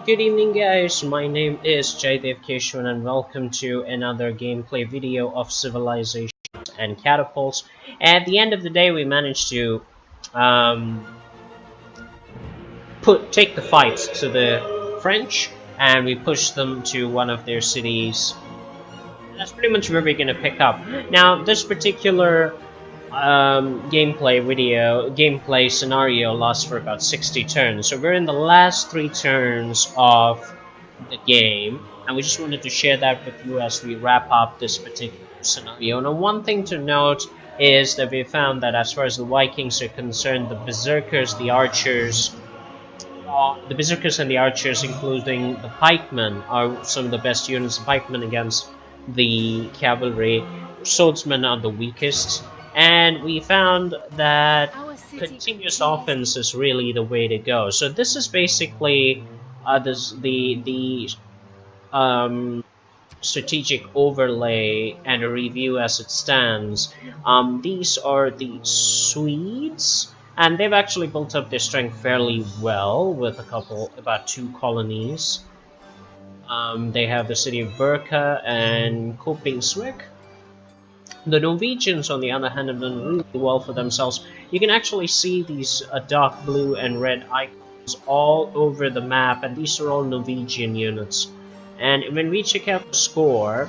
Good evening guys, my name is Jaydev Keshwan and welcome to another gameplay video of Civilizations and Catapults. At the end of the day we managed to um, take the fight to the French and we pushed them to one of their cities. And that's pretty much where we're going to pick up. Now this particular gameplay scenario lasts for about 60 turns. So we're in the last 3 turns of the game, and we just wanted to share that with you as we wrap up this particular scenario. Now, one thing to note is that we found that as far as the Vikings are concerned, the Berserkers, the Berserkers and the Archers, including the Pikemen, are some of the best units. The Pikemen against the Cavalry, Swordsmen are the weakest. And we found that continuous offense is really the way to go. So this is basically the strategic overlay and a review as it stands. These are the Swedes, and they've actually built up their strength fairly well with about 2 colonies. They have the city of Burka and Kopingsvik. The Norwegians, on the other hand, have done really well for themselves. You can actually see these dark blue and red icons all over the map, and these are all Norwegian units. And when we check out the score,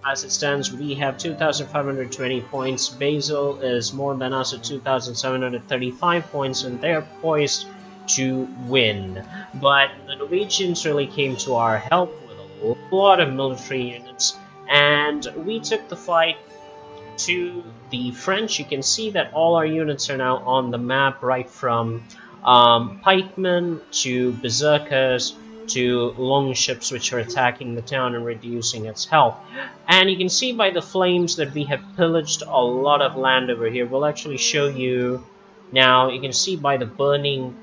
as it stands, we have 2,520 points. Basil is more than us at 2,735 points, and they're poised to win. But the Norwegians really came to our help with a lot of military units, and we took the fight to the French. You can see that all our units are now on the map, right from pikemen to berserkers to longships, which are attacking the town and reducing its health. And you can see by the flames that we have pillaged a lot of land over here. We'll actually show you now. You can see by the burning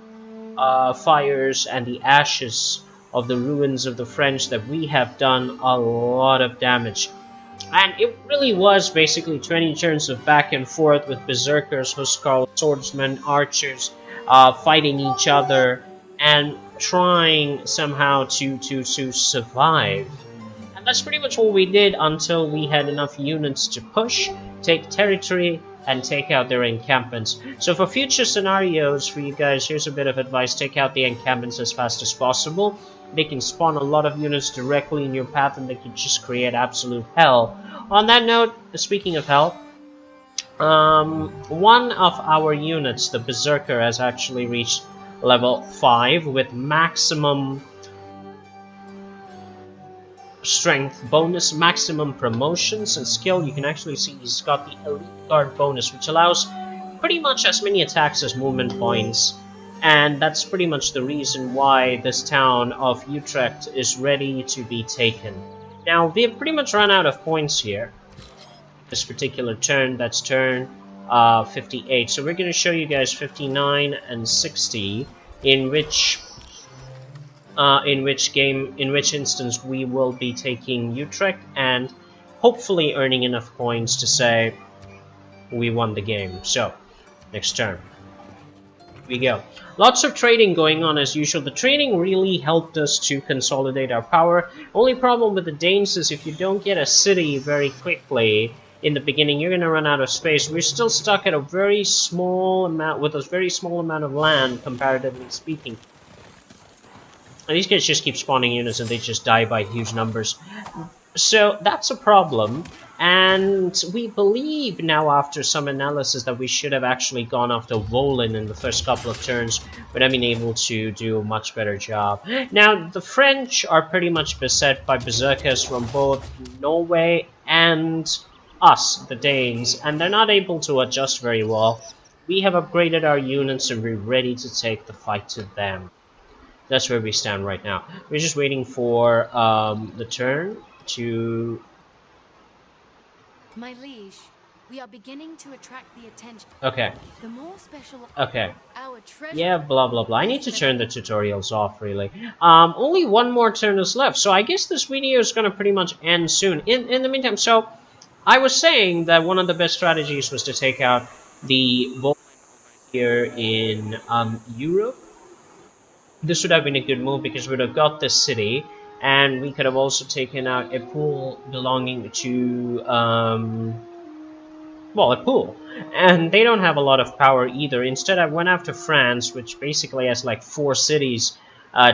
fires and the ashes of the ruins of the French that we have done a lot of damage. And it really was basically 20 turns of back and forth with berserkers, huskarls, swordsmen, archers fighting each other and trying somehow to survive. And that's pretty much what we did until we had enough units to push, take territory, and take out their encampments. So for future scenarios for you guys, here's a bit of advice: take out the encampments as fast as possible. They can spawn a lot of units directly in your path and they can just create absolute hell. On that note, speaking of hell, one of our units, the Berserker, has actually reached level 5 with maximum strength bonus, maximum promotions, and skill. You can actually see he's got the Elite Guard bonus, which allows pretty much as many attacks as movement points. And that's pretty much the reason why this town of Utrecht is ready to be taken. Now, we have pretty much run out of points here. This particular turn, that's turn 58. So we're going to show you guys 59 and 60, in which instance we will be taking Utrecht and hopefully earning enough points to say we won the game. So, next turn. We go. Lots of trading going on as usual. The trading really helped us to consolidate our power. Only problem with the Danes is if you don't get a city very quickly in the beginning, you're going to run out of space. We're still stuck at a very small amount, with a very small amount of land, comparatively speaking. And these guys just keep spawning units and they just die by huge numbers. So that's a problem. And we believe now, after some analysis, that we should have actually gone after Volin in the first couple of turns, but I've been able to do a much better job. Now, the French are pretty much beset by berserkers from both Norway and us, the Danes, and they're not able to adjust very well. We have upgraded our units and we're ready to take the fight to them. That's where we stand right now. We're just waiting for the turn to... My liege, we are beginning to attract the attention. Okay. The more special. Okay. Our treasure. Yeah, blah blah blah. I need to turn the tutorials off, really. Only one more turn is left, so I guess this video is gonna pretty much end soon. In the meantime, so I was saying that one of the best strategies was to take out the Volk here in Europe. This would have been a good move because we would have got this city, and we could have also taken out a pool belonging to, well, a pool. And they don't have a lot of power either. Instead, I went after France, which basically has like 4 cities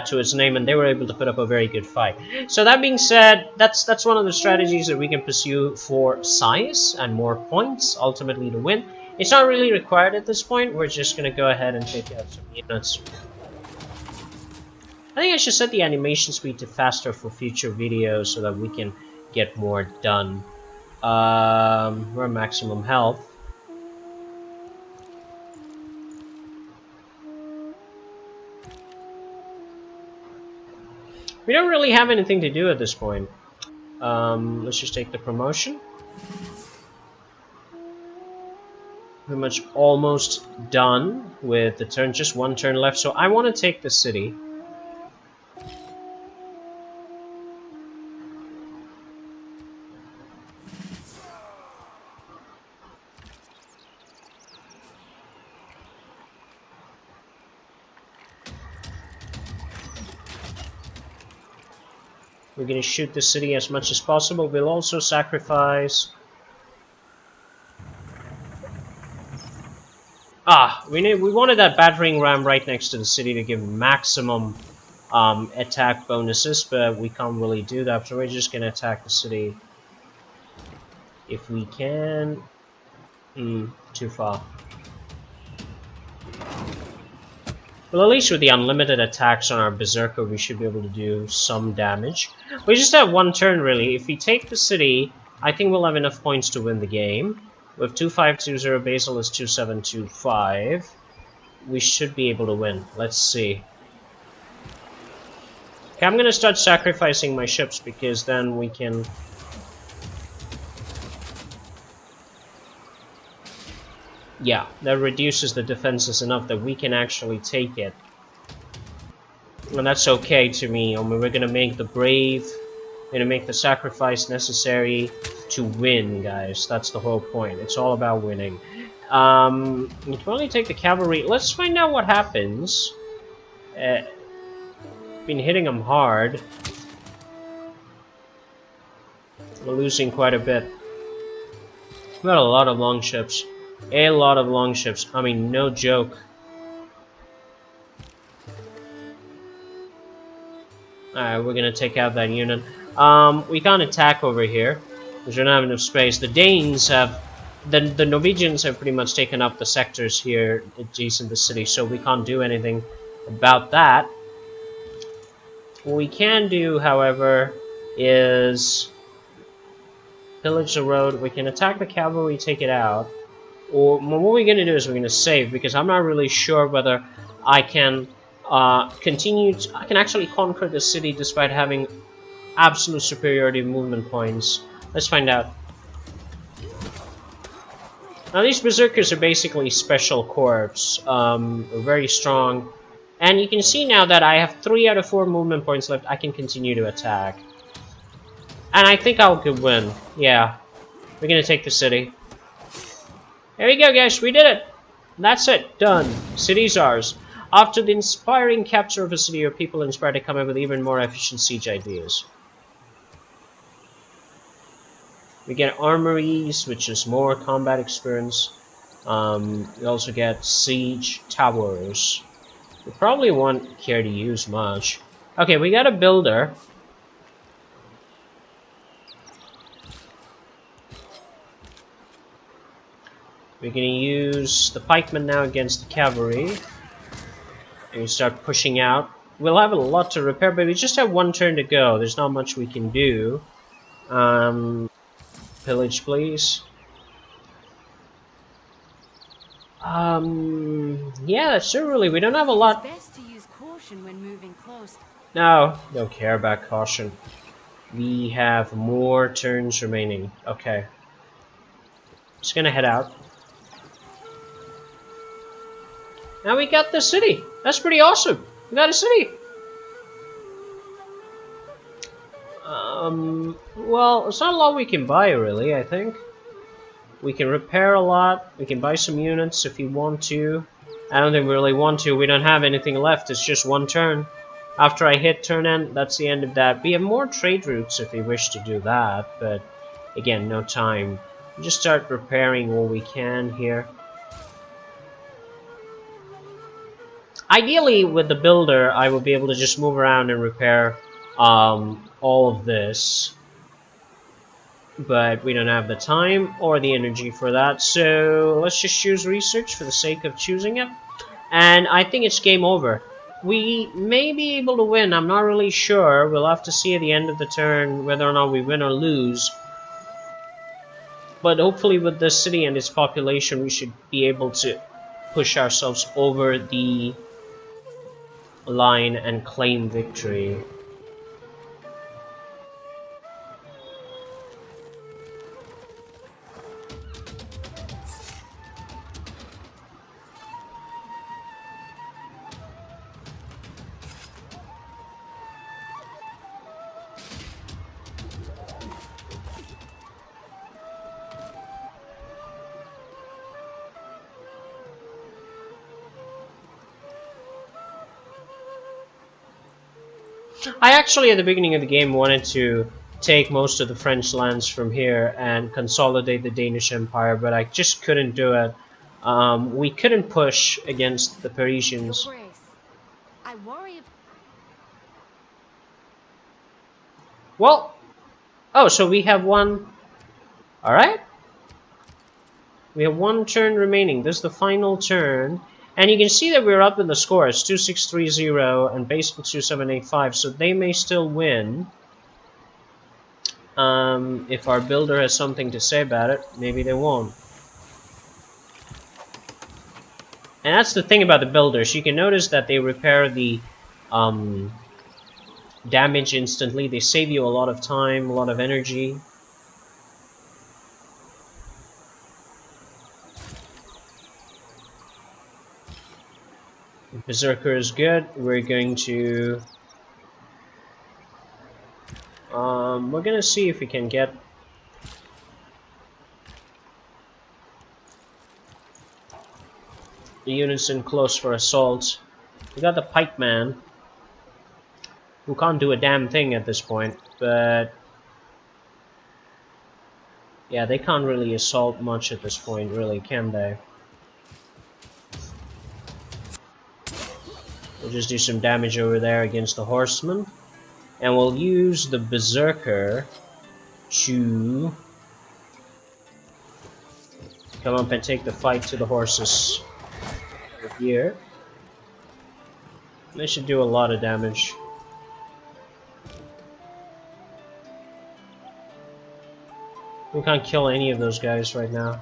to its name, and they were able to put up a very good fight. So that being said, that's one of the strategies that we can pursue for size and more points, ultimately to win. It's not really required at this point. We're just going to go ahead and take out some units. I think I should set the animation speed to faster for future videos so that we can get more done. We're maximum health. We don't really have anything to do at this point. Let's just take the promotion. Pretty much almost done with the turn, just 1 turn left. So I want to take the city. We're going to shoot the city as much as possible. We'll also sacrifice... we wanted that battering ram right next to the city to give maximum attack bonuses, but we can't really do that, so we're just going to attack the city if we can. Too far. Well, at least with the unlimited attacks on our Berserker, we should be able to do some damage. We just have 1 turn, really. If we take the city, I think we'll have enough points to win the game. With 2520, Basil is 2725. We should be able to win. Let's see. Okay, I'm going to start sacrificing my ships because then we can... Yeah, that reduces the defenses enough that we can actually take it. And that's okay to me. I mean, we're gonna make the brave, we're gonna make the sacrifice necessary to win, guys. That's the whole point. It's all about winning. We can only take the cavalry. Let's find out what happens. Been hitting them hard. We're losing quite a bit. We've got a lot of longships. A lot of longships. I mean, no joke. Alright, we're gonna take out that unit. We can't attack over here because we don't have enough space. The Danes have... The Norwegians have pretty much taken up the sectors here adjacent to the city, so we can't do anything about that. What we can do, however, is pillage the road. We can attack the cavalry, take it out. Or what we're going to do is we're going to save, because I'm not really sure whether I can I can actually conquer the city despite having absolute superiority movement points. Let's find out. Now these berserkers are basically special corps, very strong, and you can see now that I have 3 out of 4 movement points left. I can continue to attack, and I think I'll win. Yeah, we're gonna take the city. There we go, guys. We did it. That's it. Done. City's ours. After the inspiring capture of a city, your people are inspired to come up with even more efficient siege ideas. We get armories, which is more combat experience. We also get siege towers. We probably won't care to use much. Okay, we got a builder. We're gonna use the pikemen now against the cavalry. And we start pushing out. We'll have a lot to repair, but we just have 1 turn to go. There's not much we can do. Pillage, please. Yeah, sure, really. We don't have a lot. It's best to use caution when moving close. No, don't care about caution. We have more turns remaining. Okay. Just gonna head out. Now we got the city. That's pretty awesome. We got a city. Well, there's not a lot we can buy, really, I think. We can repair a lot. We can buy some units if you want to. I don't think we really want to. We don't have anything left. It's just one turn. After I hit turn end, that's the end of that. We have more trade routes if we wish to do that, but again, no time. We just start repairing what we can here. Ideally, with the builder, I would be able to just move around and repair all of this. But we don't have the time or the energy for that, so let's just choose research for the sake of choosing it. And I think it's game over. We may be able to win, I'm not really sure. We'll have to see at the end of the turn whether or not we win or lose. But hopefully with this city and its population, we should be able to push ourselves over the line and claim victory. I actually, at the beginning of the game, wanted to take most of the French lands from here and consolidate the Danish Empire, but I just couldn't do it. We couldn't push against the Parisians. Your Grace, I worry. Well, oh, so we have one. Alright. We have one turn remaining. This is the final turn. And you can see that we're up in the score. It's 2630 and baseball 2785, so they may still win. If our builder has something to say about it, maybe they won't. And that's the thing about the builders. You can notice that they repair the damage instantly. They save you a lot of time, a lot of energy. Berserker is good. We're going to we're gonna see if we can get the units in close for assault. We got the pikeman, who can't do a damn thing at this point, but yeah, they can't really assault much at this point, really, can they? We'll just do some damage over there against the horsemen. And we'll use the berserker to come up and take the fight to the horses over here. They should do a lot of damage. We can't kill any of those guys right now.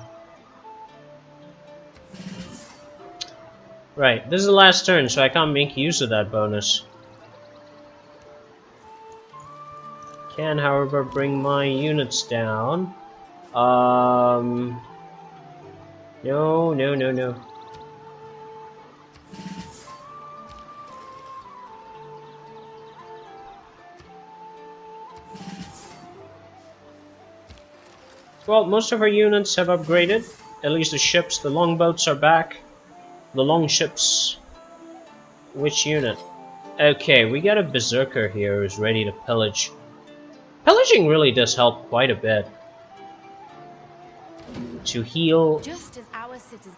Right, this is the last turn, so I can't make use of that bonus. Can, however, bring my units down. No. Well, most of our units have upgraded. At least the ships, the longboats are back. The longships. Which unit? Okay, we got a berserker here who's ready to pillage. Pillaging really does help quite a bit. To heal Just as our citizens.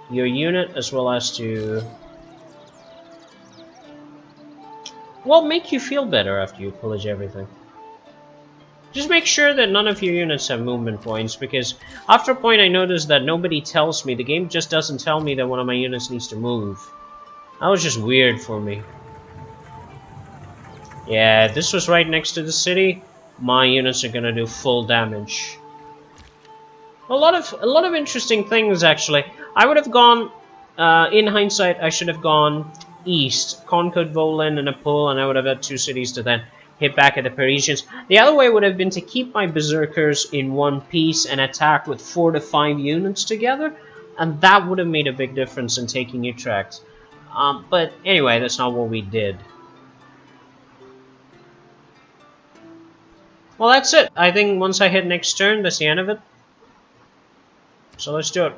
your unit as well as to, well, make you feel better after you pillage everything. Just make sure that none of your units have movement points, because after a point I noticed that nobody tells me, the game just doesn't tell me that one of my units needs to move. That was just weird for me. Yeah, if this was right next to the city, my units are gonna do full damage. A lot of interesting things, actually. I would have gone, in hindsight, I should have gone east, conquered Volin and Apul, and I would have had 2 cities to then hit back at the Parisians. The other way would have been to keep my berserkers in one piece and attack with 4 to 5 units together, and that would have made a big difference in taking Utrecht. But anyway, that's not what we did. Well, that's it. I think once I hit next turn, that's the end of it. So let's do it.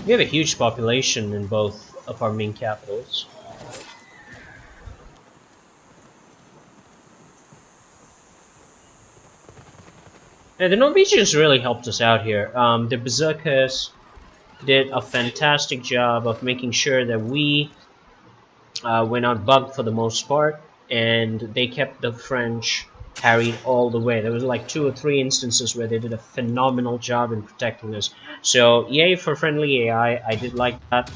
We have a huge population in both of our main capitals. Yeah, the Norwegians really helped us out here. The Berserkers did a fantastic job of making sure that we were not bugged for the most part, and they kept the French harried all the way. There was like 2 or 3 instances where they did a phenomenal job in protecting us. So yay for friendly AI, I did like that.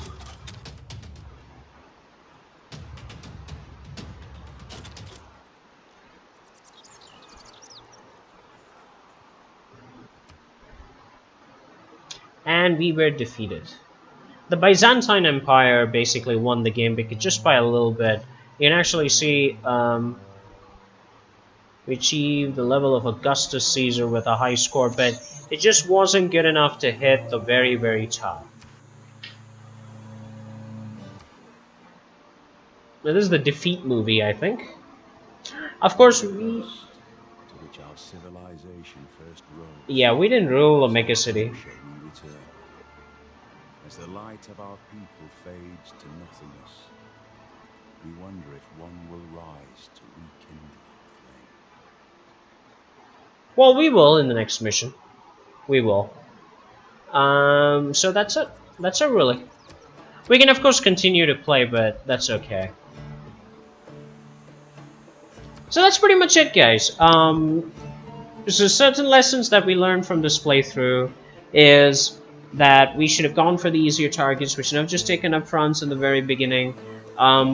And we were defeated. The Byzantine Empire basically won the game because just by a little bit. You can actually see we achieved the level of Augustus Caesar with a high score, but it just wasn't good enough to hit the very, very top. Now, this is the defeat movie, I think. Of course, we... Yeah, we didn't rule a mega city. As the light of our people fades to nothingness, we wonder if one will rise to rekindle our flame. Well, we will in the next mission. We will. So that's it. That's it, really. We can, of course, continue to play, but that's okay. So that's pretty much it, guys. So certain lessons that we learned from this playthrough is that we should have gone for the easier targets. We should have just taken up France in the very beginning.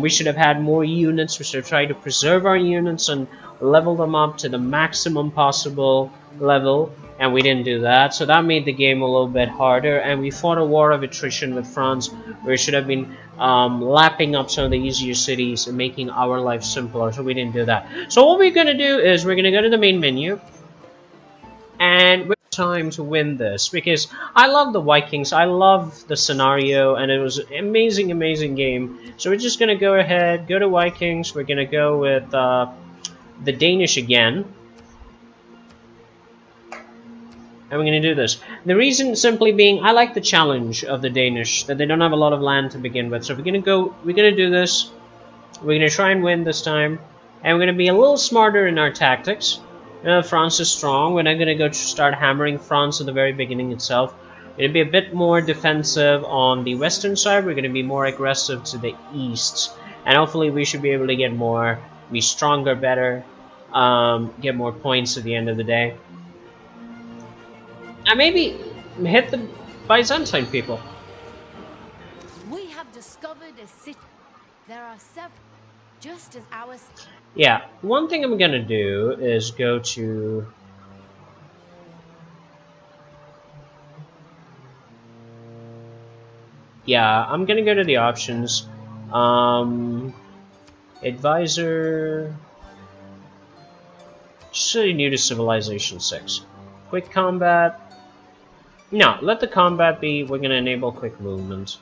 We should have had more units. We should have tried to preserve our units and level them up to the maximum possible level, and we didn't do that. So that made the game a little bit harder, and we fought a war of attrition with France where we should have been lapping up some of the easier cities and making our life simpler, so we didn't do that. So what we're going to do is we're going to go to the main menu, and we're time to win this, because I love the Vikings, I love the scenario, and it was an amazing, amazing game. So we're just going to go ahead, go to Vikings. We're going to go with the Danish again. And we're going to do this. The reason simply being, I like the challenge of the Danish, that they don't have a lot of land to begin with. So we're going to do this. We're going to try and win this time. And we're going to be a little smarter in our tactics. France is strong. We're not going to go start hammering France at the very beginning itself. We're going to be a bit more defensive on the western side. We're going to be more aggressive to the east. And hopefully we should be able to get more, be stronger, better, get more points at the end of the day. And maybe hit the Byzantine people. We have discovered a city. There are several, just as ours. Yeah, one thing I'm gonna do is go to... Yeah, I'm gonna go to the options. Advisor... City new to Civilization 6. Quick combat. No, let the combat be. We're gonna enable quick movement.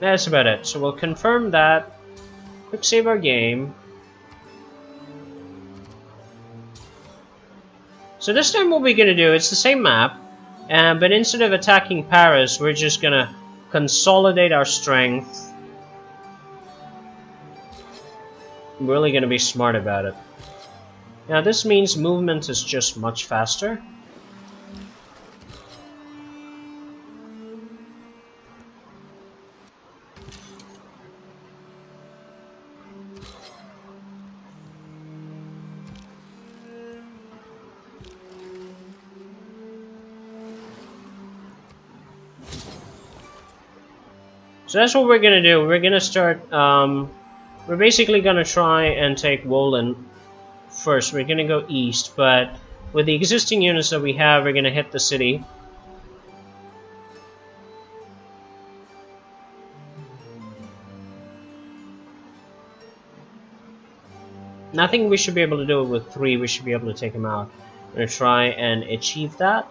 That's about it. So we'll confirm that. Quick save our game. So this time what we're gonna do, it's the same map, but instead of attacking Paris, we're just gonna consolidate our strength. I'm really gonna be smart about it. Now this means movement is just much faster. So that's what we're gonna do. We're gonna start, we're basically gonna try and take Wohlen first. We're gonna go east, but with the existing units that we have, we're gonna hit the city. And I think we should be able to do it with 3. We should be able to take them out. I'm gonna try and achieve that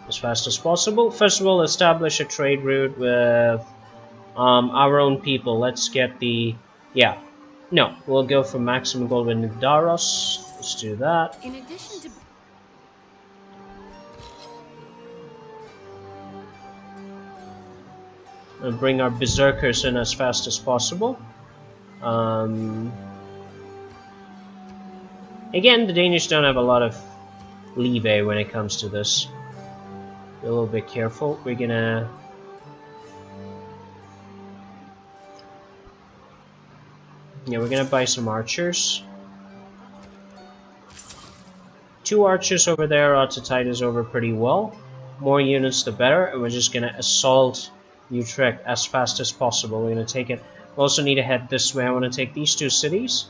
as fast as possible. First of all, establish a trade route with our own people. Let's get the... yeah. No, we'll go for maximum gold with Nigdaros. Let's do that. In addition to And bring our berserkers in as fast as possible. Again, the Danish don't have a lot of leeway when it comes to this. Be a little bit careful. We're gonna... Yeah, we're gonna buy some archers. 2 archers over there ought to tide us over pretty well. More units the better, and we're just gonna assault Utrecht as fast as possible. We're gonna take it. We also need to head this way. I want to take these 2 cities,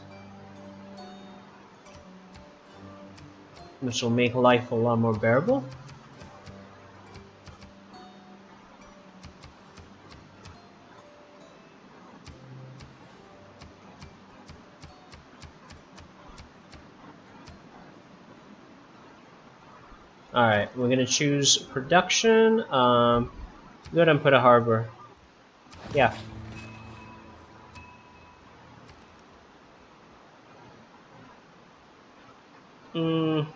which will make life a lot more bearable. Alright, we're gonna choose production. Go ahead and put a harbor. Yeah. Gonna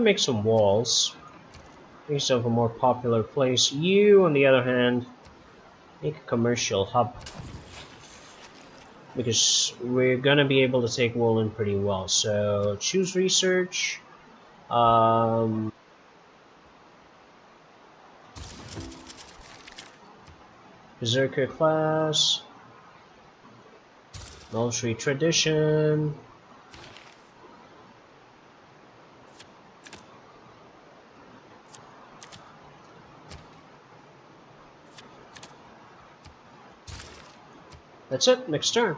make some walls. Make yourself a more popular place. You, on the other hand, make a commercial hub. Because we're gonna be able to take wool in pretty well. So choose research. Berserker class. Military tradition. That's it, next turn.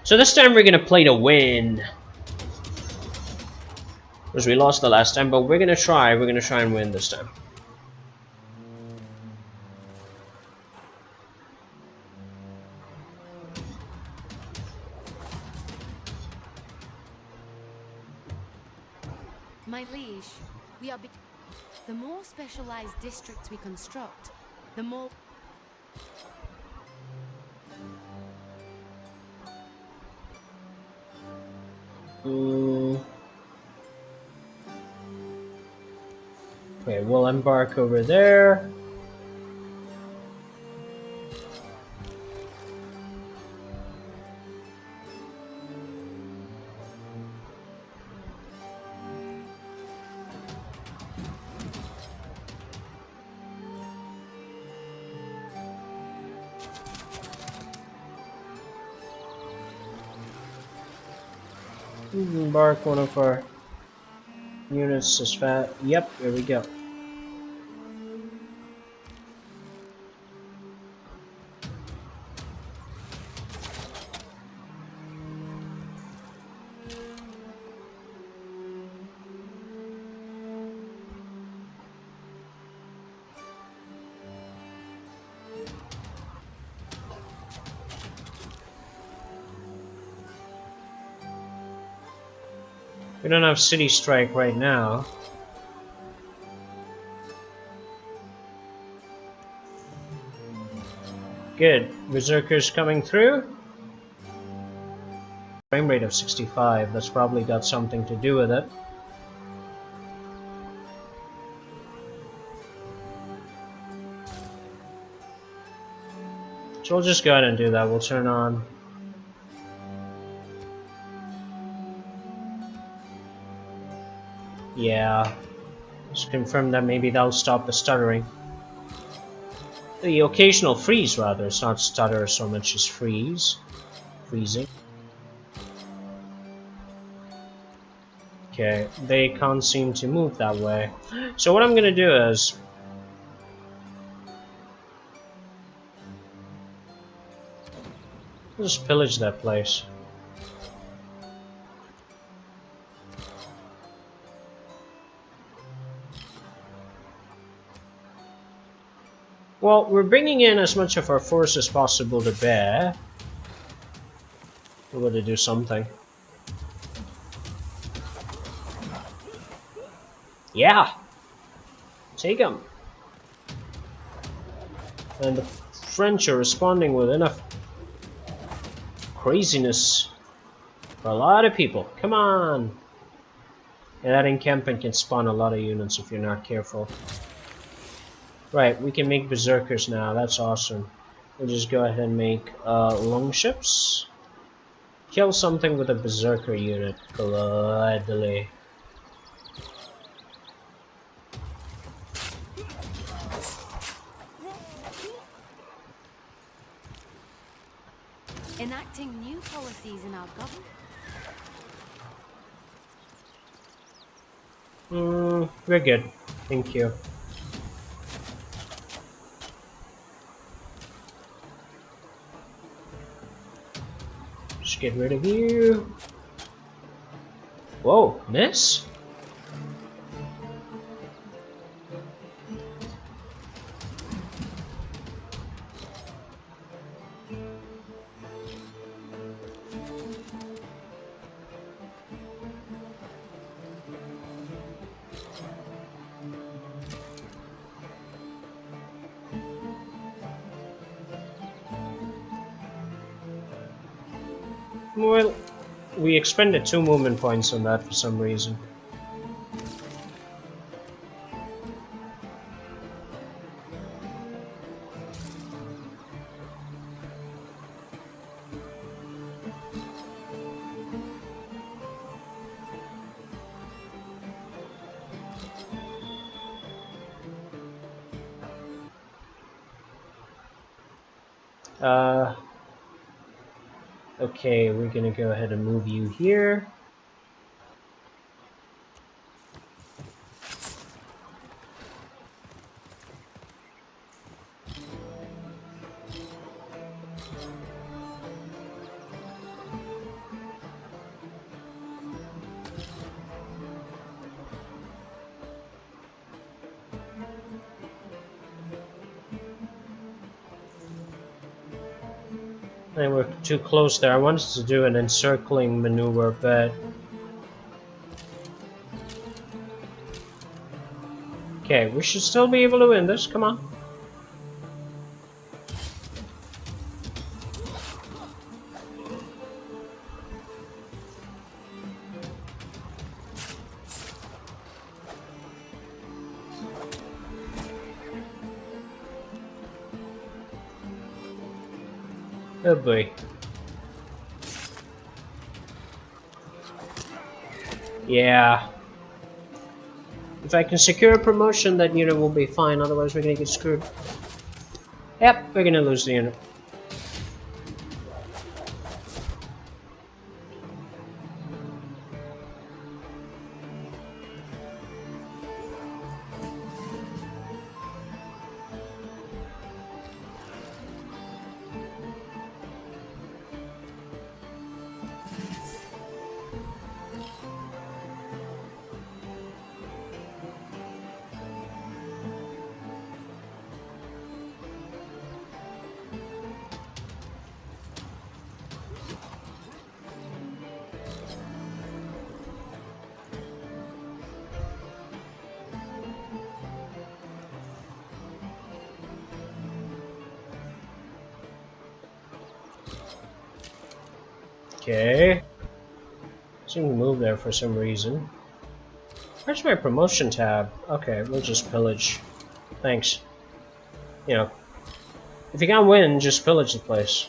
So this time we're gonna play to win. Because we lost the last time, but we're gonna try and win this time. my liege, we are the more specialized districts we construct, the more Okay, we'll embark over there. Embark one of our units as fast. Yep, here we go. We don't have City Strike right now. Good. Berserkers coming through. Frame rate of 65. That's probably got something to do with it. So we'll just go ahead and do that. We'll turn on. Yeah. Just confirm that maybe that'll stop the stuttering. The occasional freeze, rather. It's not stutter so much as freeze. Freezing. Okay, they can't seem to move that way. So what I'm gonna do is... I'll just pillage that place. Well, we're bringing in as much of our force as possible to bear. We're going to do something. Yeah! Take them! And the French are responding with enough craziness for a lot of people. Come on! And that encampment can spawn a lot of units if you're not careful. Right, we can make berserkers now. That's awesome. We'll just go ahead and make longships. Kill something with a berserker unit gladly. Enacting new policies in our government. We're good. Thank you. Just get rid of you. Whoa, miss? Well, we expended 2 movement points on that for some reason. Okay, we're gonna go ahead and move you here. And we're too close there. I wanted to do an encircling maneuver, but... Okay, we should still be able to win this. Come on. Oh boy. Yeah. If I can secure a promotion, that unit will be fine, otherwise we're gonna get screwed. Yep, we're gonna lose the unit. Okay. Seem to move there for some reason. Where's my promotion tab? Okay, we'll just pillage. Thanks. You know, if you can't win, just pillage the place.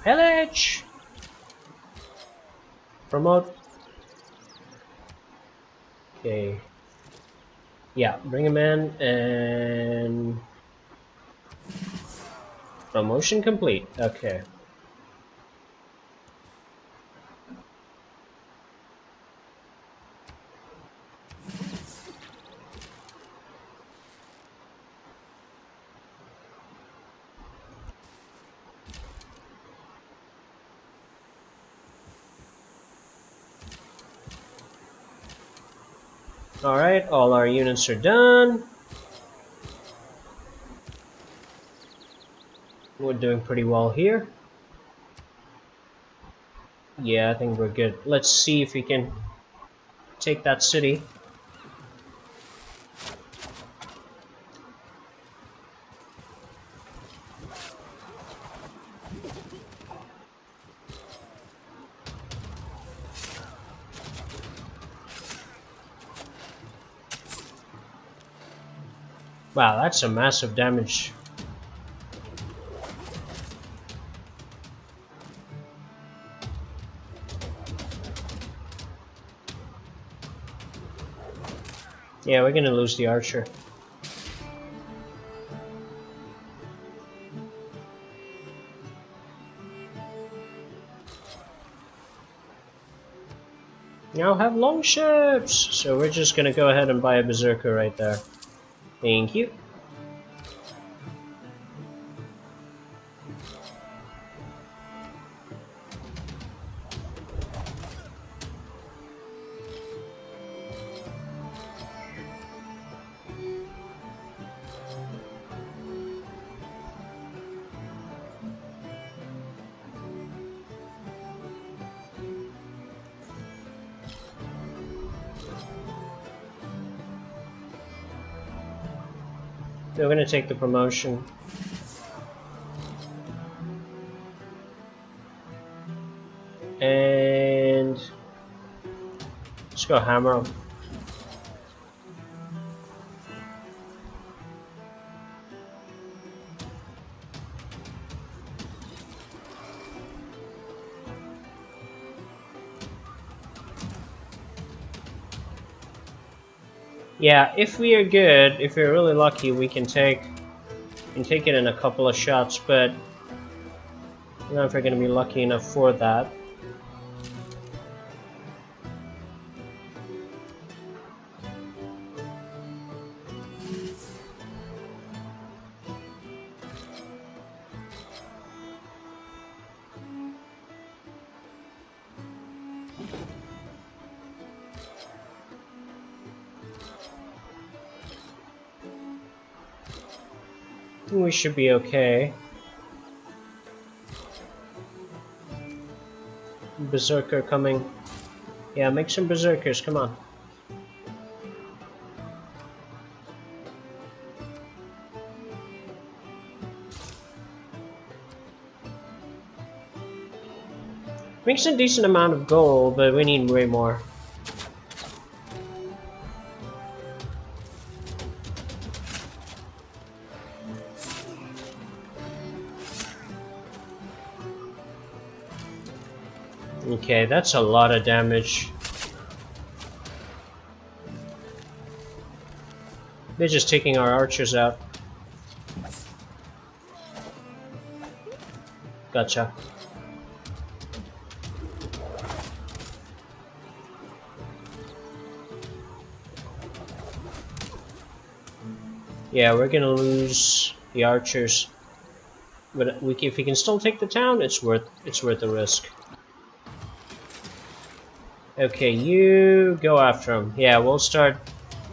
Pillage! Promote. Okay. Yeah, bring him in and... Promotion complete. Okay. Alright, all our units are done. We're doing pretty well here. Yeah, I think we're good. Let's see if we can take that city. Wow, that's a massive damage. Yeah, we're gonna lose the archer. Now have long ships! So we're just gonna go ahead and buy a berserker right there. Thank you. We're gonna take the promotion. And let's go hammer him. Yeah, if we are good, if we're really lucky, we can take it in a couple of shots, but I don't know if we're gonna be lucky enough for that. We should be okay. Berserker coming. Yeah, make some berserkers, come on. Makes a decent amount of gold, but we need way more. Okay, that's a lot of damage. They're just taking our archers out. Gotcha. Yeah, we're gonna lose the archers, but if we can still take the town, it's worth the risk. Okay, you go after him. Yeah, we'll start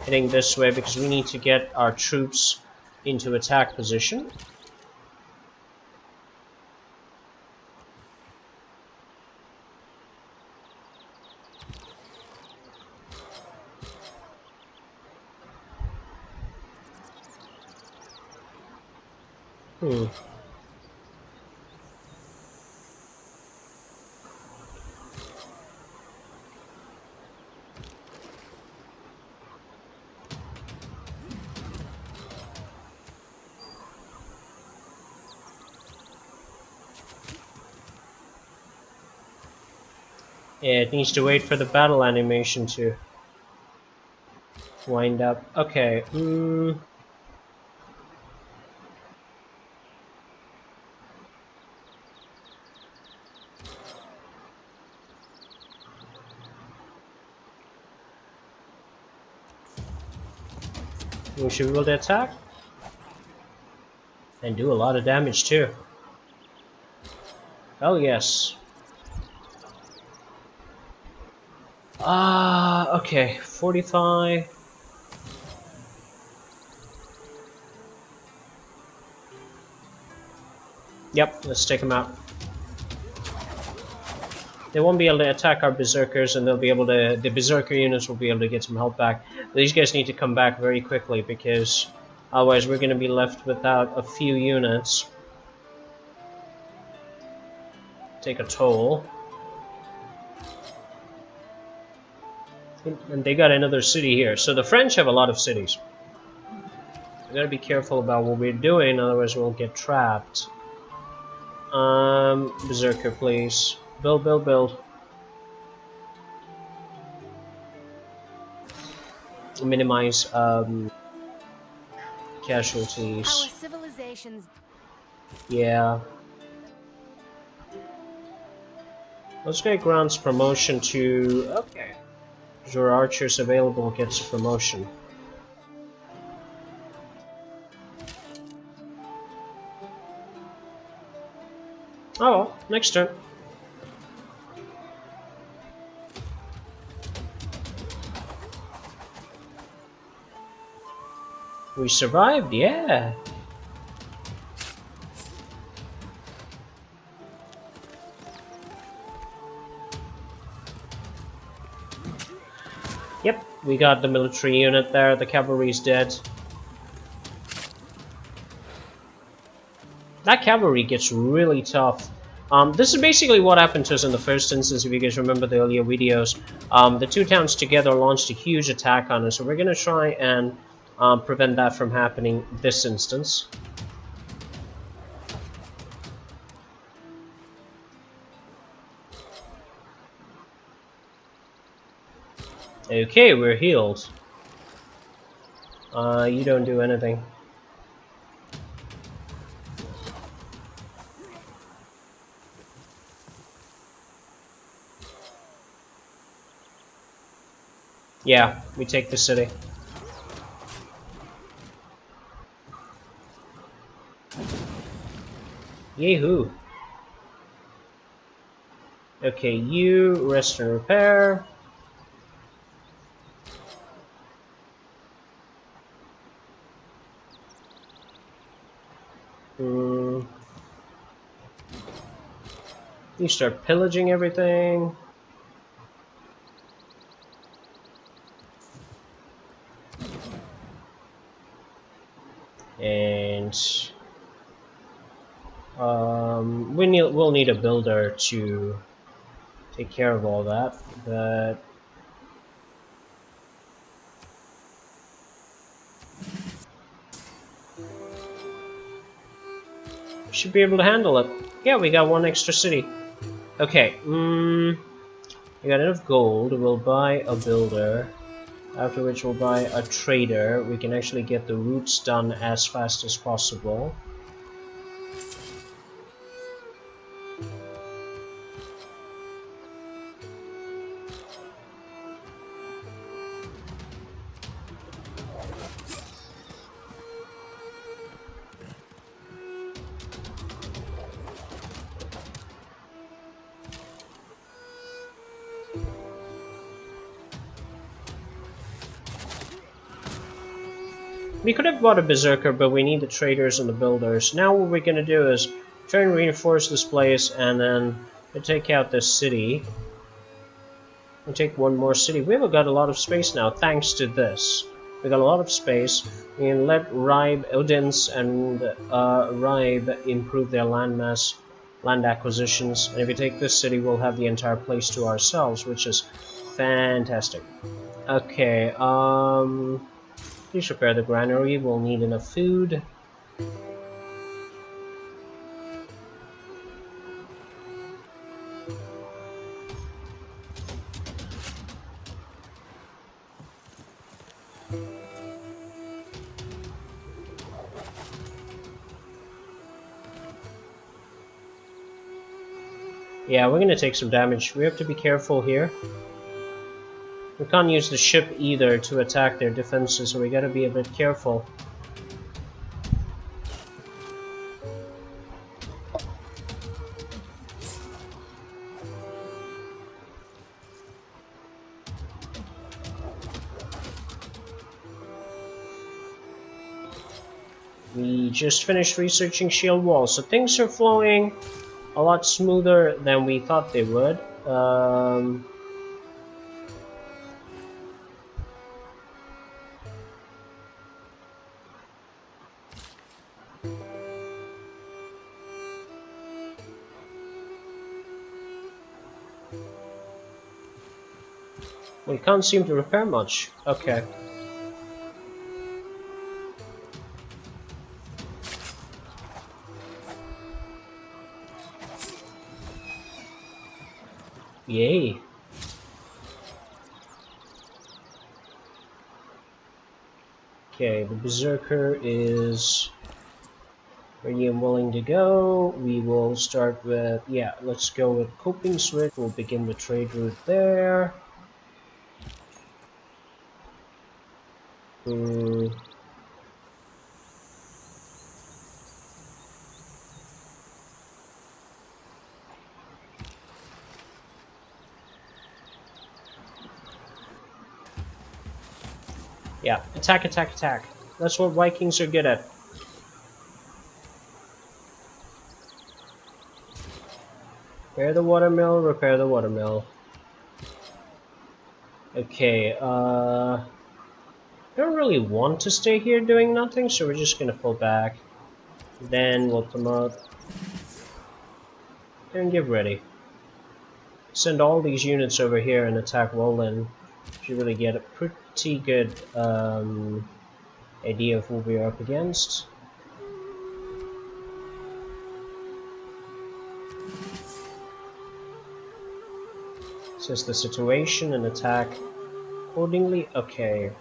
heading this way because we need to get our troops into attack position. Yeah, it needs to wait for the battle animation to wind up. Okay, we should be able to attack and do a lot of damage too. Oh yes. Okay, 45. Yep, let's take him out. They won't be able to attack our berserkers, and they'll be able to. The berserker units will be able to get some help back. But these guys need to come back very quickly because otherwise we're going to be left without a few units. Take a toll. And they got another city here. So the French have a lot of cities. We gotta be careful about what we're doing, otherwise we'll get trapped. Berserker, please. Build, build, build. Minimize casualties. Our civilizations. Yeah. Let's get Grant's promotion to... Okay. Your archers available gets promotion. Oh well, next turn. We survived, yeah. Yep, we got the military unit there, the cavalry's dead. That cavalry gets really tough. This is basically what happened to us in the first instance, if you guys remember the earlier videos. The two towns together launched a huge attack on us, so we're going to try and prevent that from happening this instance. Okay, we're healed. You don't do anything. Yeah, we take the city. Yahoo! Okay, you rest and repair. You start pillaging everything. And we'll need a builder to take care of all that, but should be able to handle it. Yeah, we got one extra city. Okay, we got enough gold. We'll buy a builder. After which we'll buy a trader. We can actually get the routes done as fast as possible. We could have bought a berserker, but we need the traders and the builders. Now what we're going to do is try and reinforce this place, and then we'll take out this city. We'll take one more city. We've got a lot of space now, thanks to this. We got a lot of space. We can let Ribe, Odins, and Ribe improve their landmass, land acquisitions. And if we take this city, we'll have the entire place to ourselves, which is fantastic. Okay, please repair the granary, we'll need enough food. Yeah, we're gonna take some damage. We have to be careful here. We can't use the ship either to attack their defenses, so we gotta be a bit careful. We just finished researching shield walls, so things are flowing a lot smoother than we thought they would. We can't seem to repair much. Okay. Yay. Okay, the Berserker is ready and willing to go. We will start with, yeah, let's go with Coping Switch. We'll begin the trade route there. Yeah, attack, attack, attack. That's what Vikings are good at. Repair the watermill, repair the watermill. Okay, I don't really want to stay here doing nothing, so we're just gonna pull back. Then we'll promote. And get ready. Send all these units over here and attack Roland. Should really get a pretty good idea of who we're up against. Assess the situation and attack accordingly. Okay.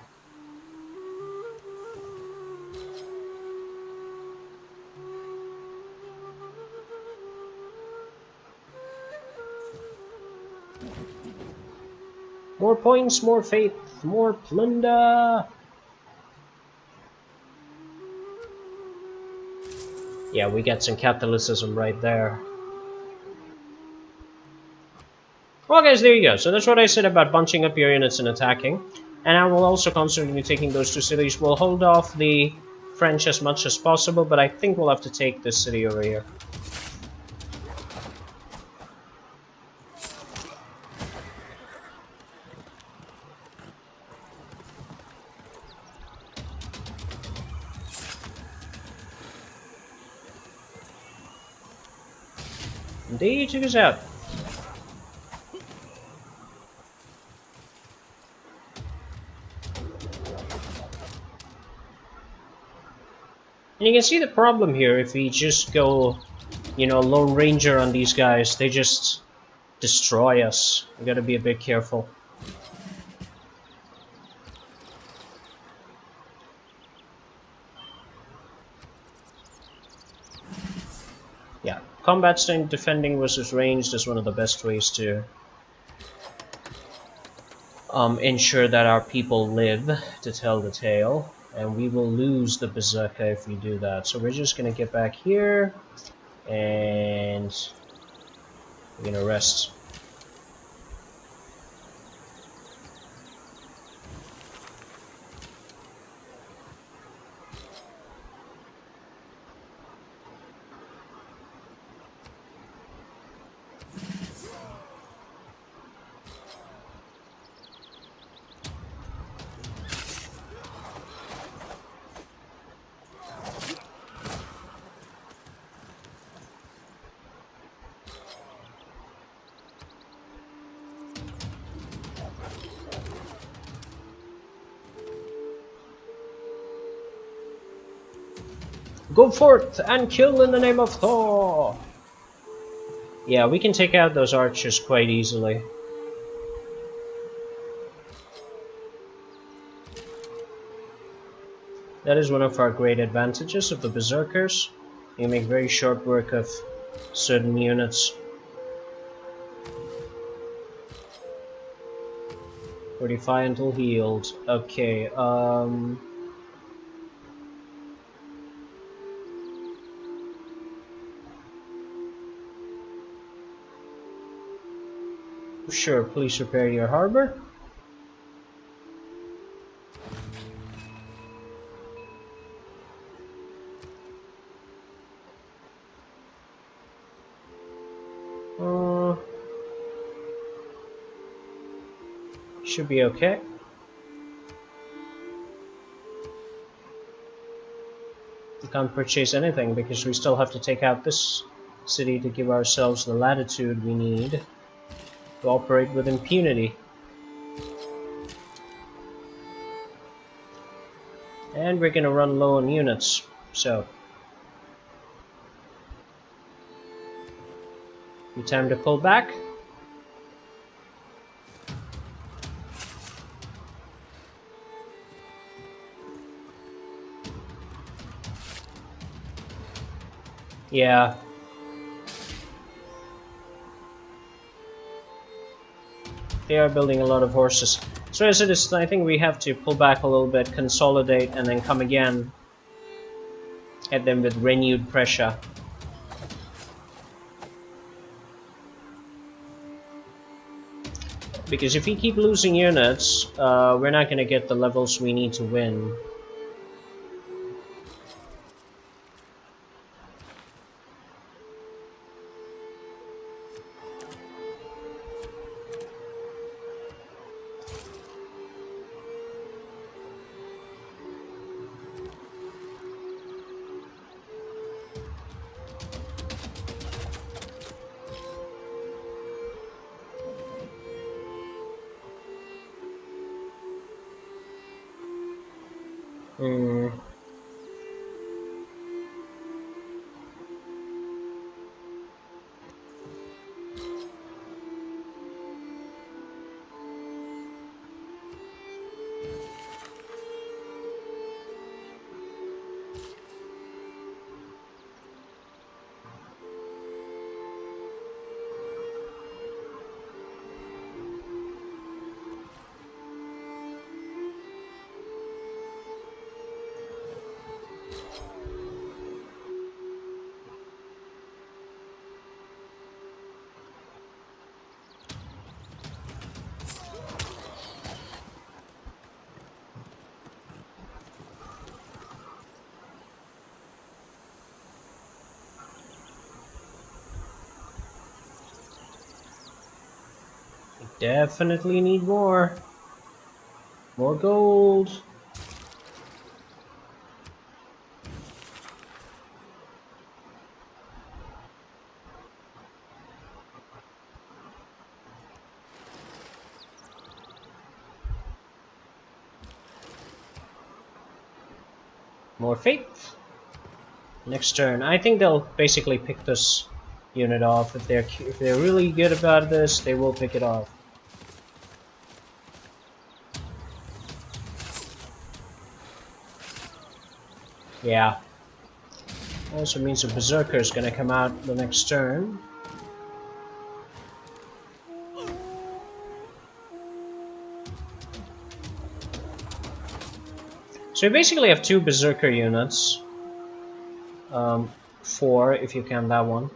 More points, more faith, more plunder! Yeah, we get some Catholicism right there. Well guys, there you go. So that's what I said about bunching up your units and attacking. And I will also constantly be taking those two cities. We'll hold off the French as much as possible, but I think we'll have to take this city over here. Indeed, check us out. And you can see the problem here if we just go, you know, Lone Ranger on these guys. They just destroy us. We gotta be a bit careful. Yeah, combat staying defending versus ranged is one of the best ways to ensure that our people live to tell the tale. And we will lose the Berserker if we do that. So we're just gonna get back here and we're gonna rest. Go forth and kill in the name of Thor! Yeah, we can take out those archers quite easily. That is one of our great advantages of the Berserkers. You make very short work of certain units. 45 until healed. Okay, sure, please repair your harbor. Should be okay. We can't purchase anything because we still have to take out this city to give ourselves the latitude we need to operate with impunity. And we're gonna run low on units, so be time to pull back. Yeah. They are building a lot of horses. So as it is, I think we have to pull back a little bit, consolidate, and then come again. Hit them with renewed pressure. Because if we keep losing units, we're not going to get the levels we need to win. Hmm. Definitely need more. More gold. More faith. Next turn. I think they'll basically pick this unit off. If they're really good about this, they will pick it off. Yeah. Also means a berserker is gonna come out the next turn. So you basically have 2 berserker units. 4 if you count that one.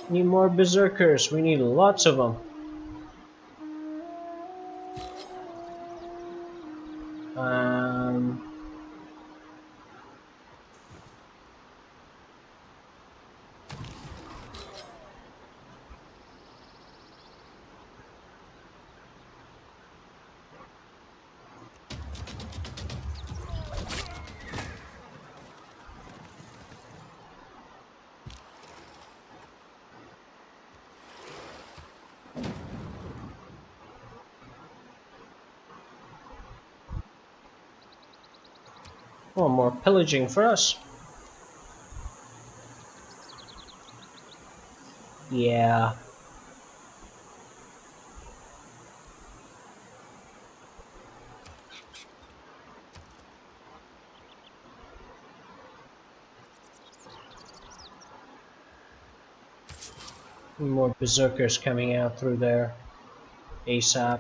Need more berserkers. We need lots of them. Um, oh, more pillaging for us. Yeah. More berserkers coming out through there ASAP.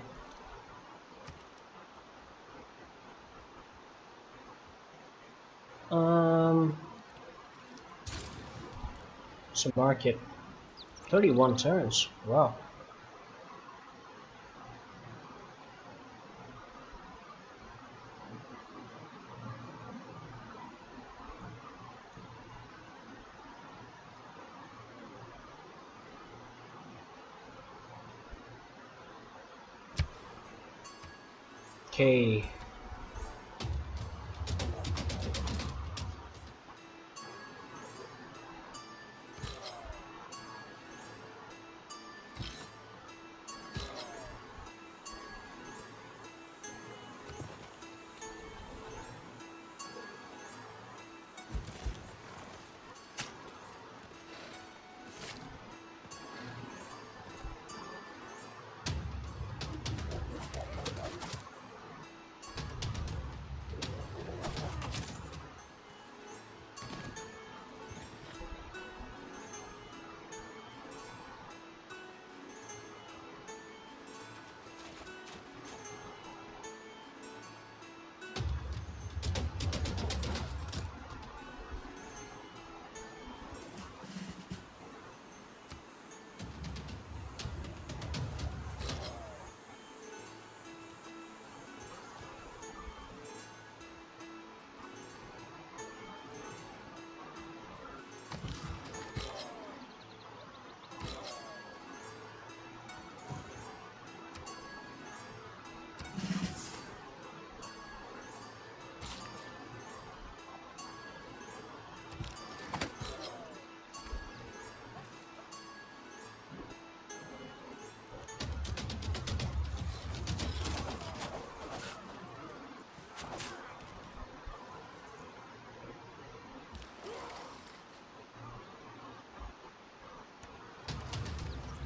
So market 31 turns. Wow. Okay.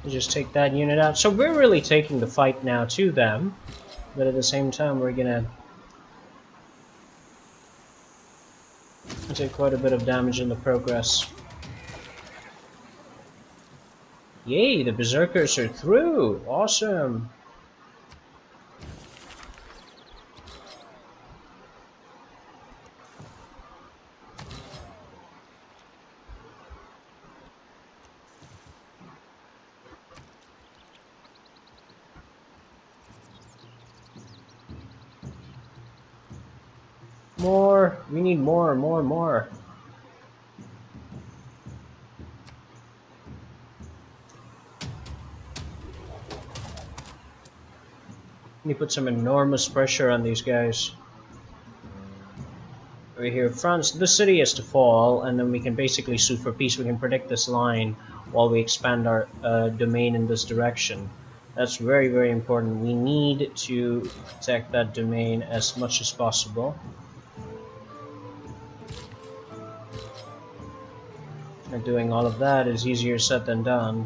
Just take that unit out. So we're really taking the fight now to them, but at the same time we're gonna take quite a bit of damage in the progress. Yay, the berserkers are through! Awesome! More! We need more, more, more! We need to put some enormous pressure on these guys. Over here, France, the city has to fall, and then we can basically sue for peace. We can protect this line while we expand our domain in this direction. That's very, very important. We need to protect that domain as much as possible. And doing all of that is easier said than done.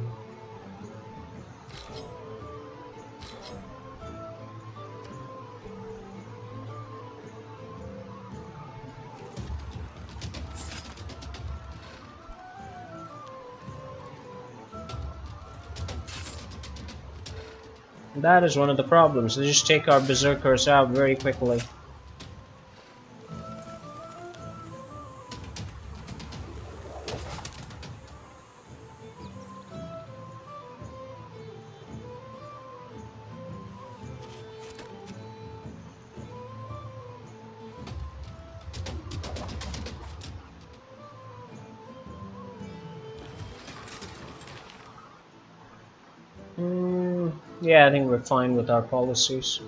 That is one of the problems. They just take our berserkers out very quickly. Yeah, I think we're fine with our policies.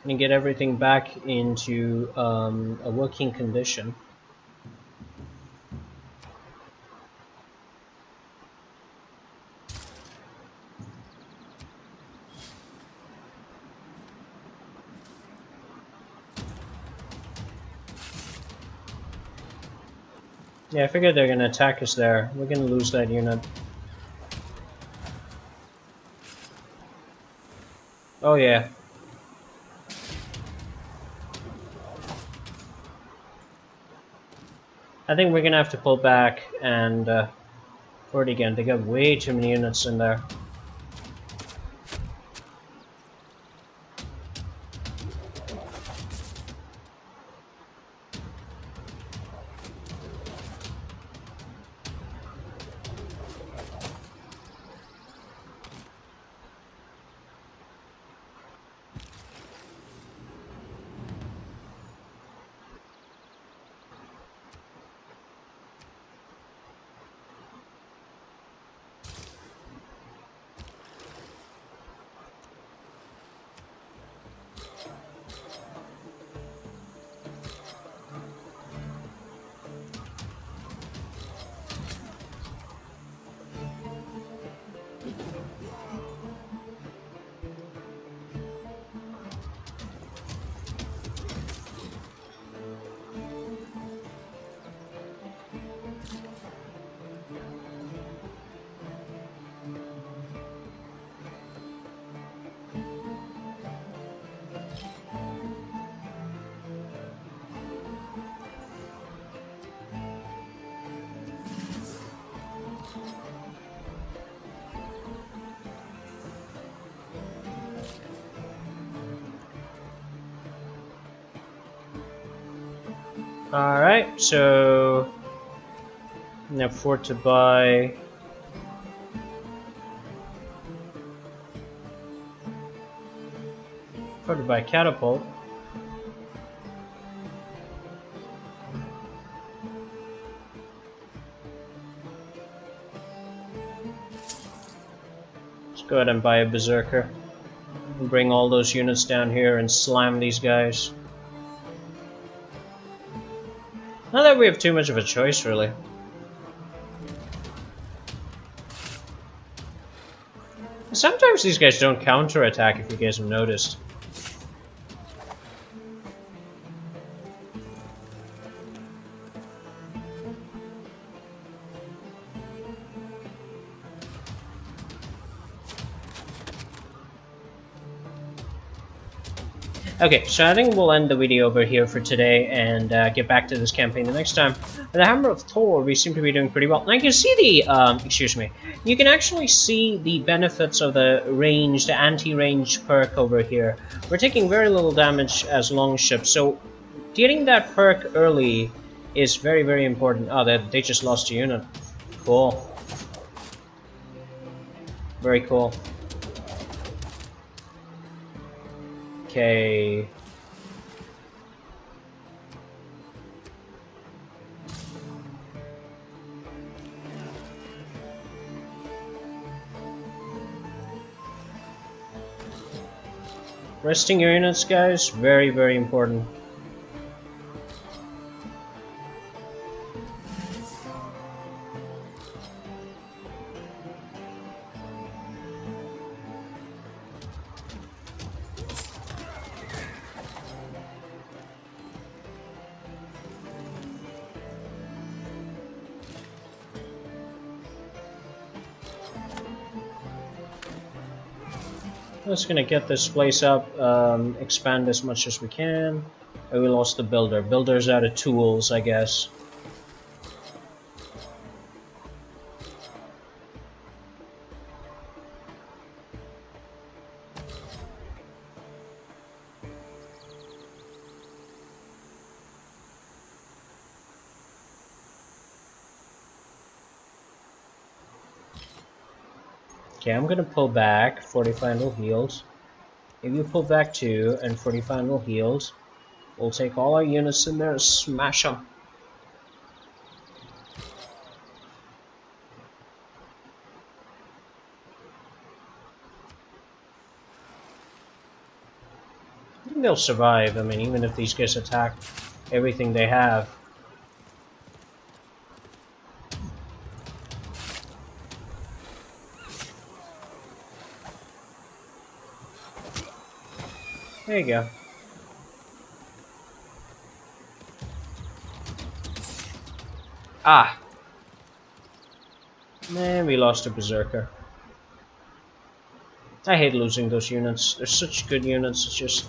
and get everything back into a working condition. Yeah, I figured they're gonna attack us there. We're gonna lose that unit. Oh yeah. I think we're gonna have to pull back and for it again. They got way too many units in there. Alright, so now afford to buy catapult. Let's go ahead and buy a berserker and bring all those units down here and slam these guys. Not that we have too much of a choice, really. Sometimes these guys don't counterattack, if you guys have noticed. Okay, so I think we'll end the video over here for today and get back to this campaign the next time. The Hammer of Thor, we seem to be doing pretty well. And I can see the, excuse me, you can actually see the benefits of the ranged, anti-range perk over here. We're taking very little damage as longships, so getting that perk early is very, very important. Oh, they just lost a unit. Cool. Very cool. Okay. Resting your units, guys, very, very important. Just gonna get this place up, expand as much as we can. Oh, we lost the builder. Builder's out of tools, I guess. Okay, I'm gonna pull back 45 no heals. If you pull back 2 and 45 no heals, we'll take all our units in there and smash them. I think they'll survive. I mean, even if these guys attack everything they have. There you go. Ah! Man, we lost a Berserker. I hate losing those units. They're such good units, it's just...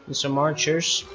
and some archers.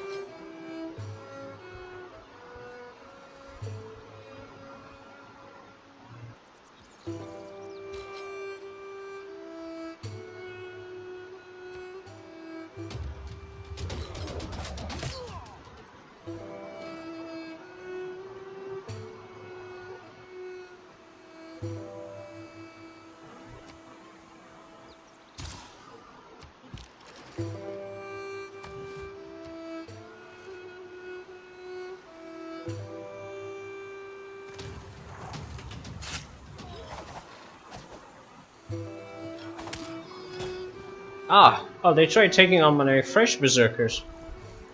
Ah! Oh, they tried taking on my fresh Berserkers.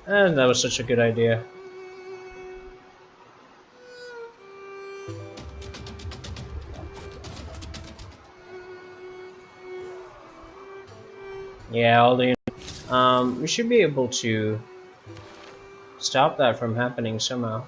And that was such a good idea. Yeah, all the... we should be able to stop that from happening somehow.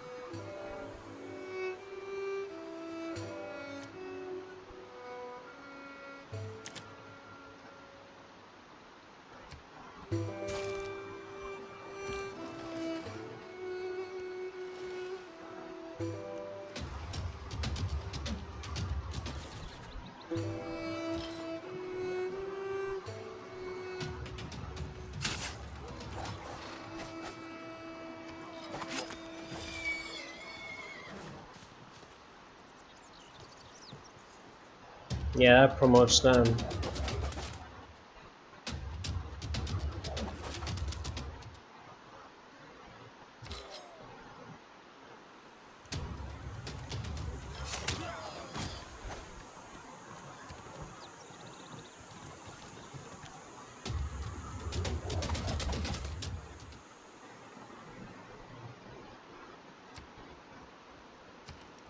Yeah, that promotes them.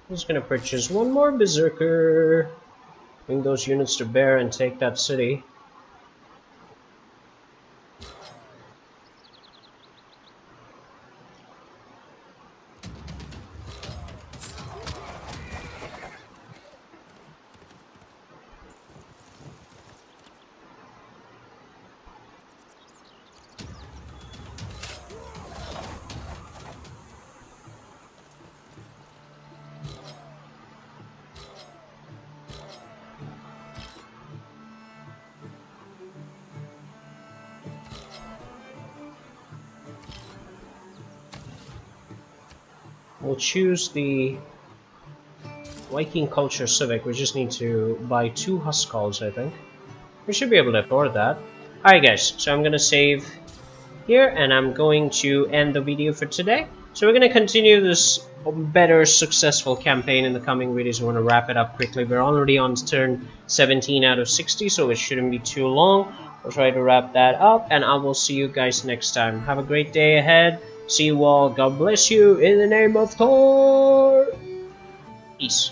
I'm just gonna purchase one more Berserker. Bring those units to bear and take that city. We'll choose the Viking Culture Civic. We just need to buy 2 Huskarls, I think. We should be able to afford that. Alright guys, so I'm gonna save here and I'm going to end the video for today. So we're gonna continue this better successful campaign in the coming videos. We want to wrap it up quickly. We're already on turn 17 out of 60, so it shouldn't be too long. We'll try to wrap that up and I will see you guys next time. Have a great day ahead. See you all. God bless you in the name of Thor. Peace.